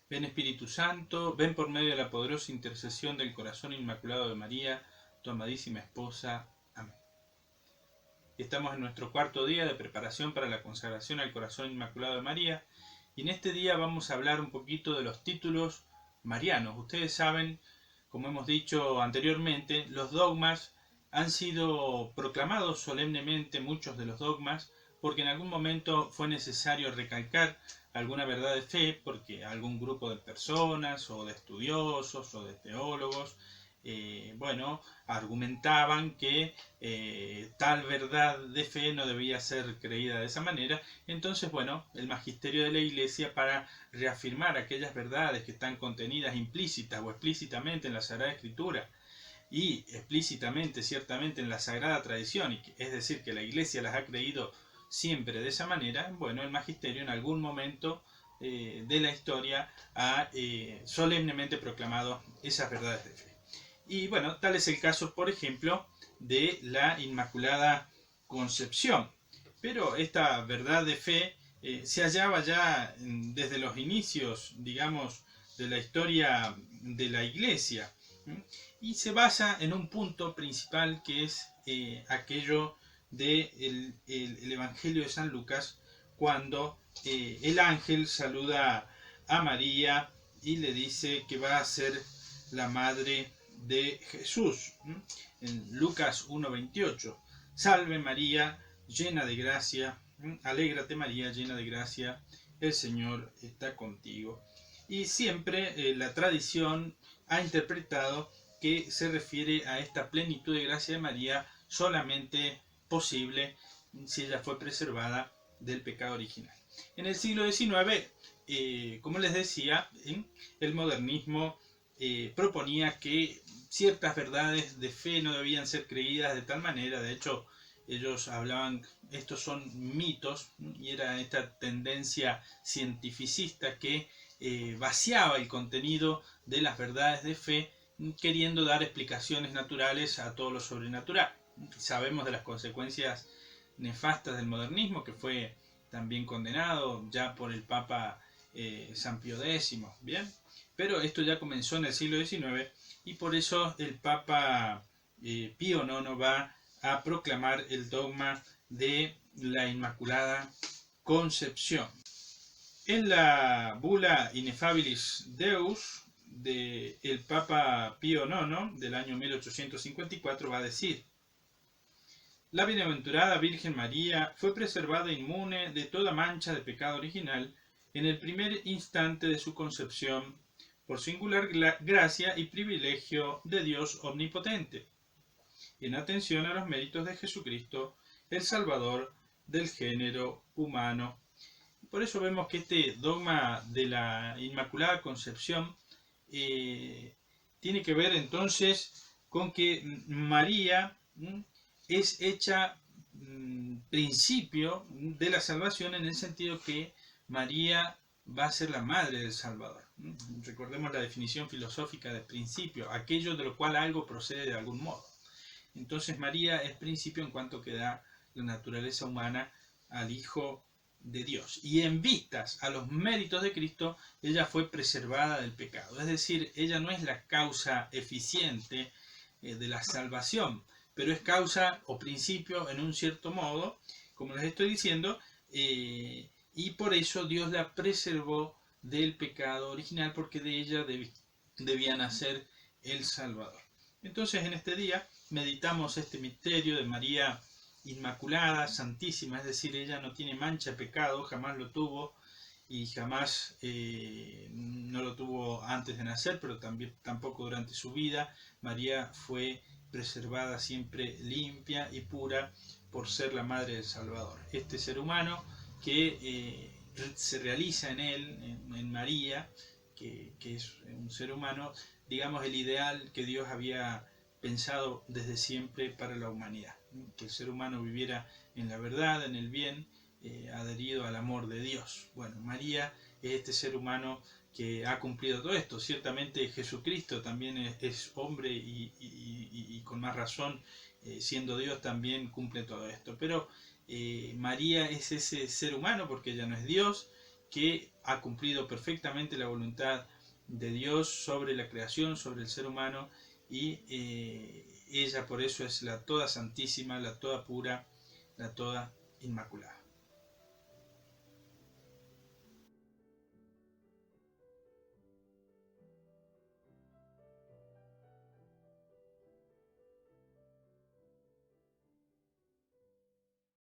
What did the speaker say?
Ven Espíritu Santo, ven por medio de la poderosa intercesión del corazón inmaculado de María, tu amadísima esposa. Amén. Estamos en nuestro cuarto día de preparación para la consagración al corazón inmaculado de María, y en este día vamos a hablar un poquito de los títulos marianos. Ustedes saben, como hemos dicho anteriormente, los dogmas han sido proclamados solemnemente, muchos de los dogmas, porque en algún momento fue necesario recalcar alguna verdad de fe, porque algún grupo de personas o de estudiosos o de teólogos argumentaban que tal verdad de fe no debía ser creída de esa manera. Entonces, el magisterio de la Iglesia, para reafirmar aquellas verdades que están contenidas implícitas o explícitamente en la Sagrada Escritura y explícitamente, ciertamente, en la Sagrada Tradición, es decir, que la Iglesia las ha creído siempre de esa manera, el magisterio en algún momento de la historia ha solemnemente proclamado esas verdades de fe. Y tal es el caso, por ejemplo, de la Inmaculada Concepción. Pero esta verdad de fe se hallaba ya desde los inicios, digamos, de la historia de la Iglesia, y se basa en un punto principal que es aquello del el Evangelio de San Lucas, cuando el ángel saluda a María y le dice que va a ser la madre de Jesús. En Lucas 1:28, salve María, llena de gracia, alégrate María, llena de gracia, el Señor está contigo. Y siempre la tradición ha interpretado que se refiere a esta plenitud de gracia de María solamente posible si ella fue preservada del pecado original. En el siglo XIX, como les decía, el modernismo proponía que ciertas verdades de fe no debían ser creídas de tal manera. De hecho, ellos hablaban, estos son mitos, y era esta tendencia cientificista que vaciaba el contenido de las verdades de fe, queriendo dar explicaciones naturales a todo lo sobrenatural. Sabemos de las consecuencias nefastas del modernismo, que fue también condenado ya por el Papa San Pío X, ¿bien? Pero esto ya comenzó en el siglo XIX, y por eso el Papa Pío IX va a proclamar el dogma de la Inmaculada Concepción. En la bula Ineffabilis Deus del Papa Pío IX del año 1854 va a decir: la bienaventurada Virgen María fue preservada inmune de toda mancha de pecado original en el primer instante de su concepción, por singular gracia y privilegio de Dios omnipotente, en atención a los méritos de Jesucristo, el Salvador del género humano. Por eso vemos que este dogma de la Inmaculada Concepción tiene que ver entonces con que María es hecha principio de la salvación, en el sentido que María va a ser la madre del Salvador. Recordemos la definición filosófica de principio, aquello de lo cual algo procede de algún modo. Entonces María es principio en cuanto que da la naturaleza humana al Hijo de Dios. Y en vistas a los méritos de Cristo, ella fue preservada del pecado. Es decir, ella no es la causa eficiente de la salvación, pero es causa o principio en un cierto modo, como les estoy diciendo, y por eso Dios la preservó del pecado original, porque de ella debía nacer el Salvador. Entonces, en este día meditamos este misterio de María Inmaculada, Santísima, es decir, ella no tiene mancha de pecado, jamás lo tuvo, y jamás no lo tuvo antes de nacer, pero tampoco durante su vida. María fue preservada siempre limpia y pura por ser la madre del Salvador. Este ser humano que se realiza en él, en María, que es un ser humano, digamos, el ideal que Dios había pensado desde siempre para la humanidad, que el ser humano viviera en la verdad, en el bien, adherido al amor de Dios. María es este ser humano que ha cumplido todo esto. Ciertamente Jesucristo también es hombre y con más razón, siendo Dios, también cumple todo esto. Pero María es ese ser humano, porque ella no es Dios, que ha cumplido perfectamente la voluntad de Dios sobre la creación, sobre el ser humano, y ella por eso es la toda santísima, la toda pura, la toda inmaculada.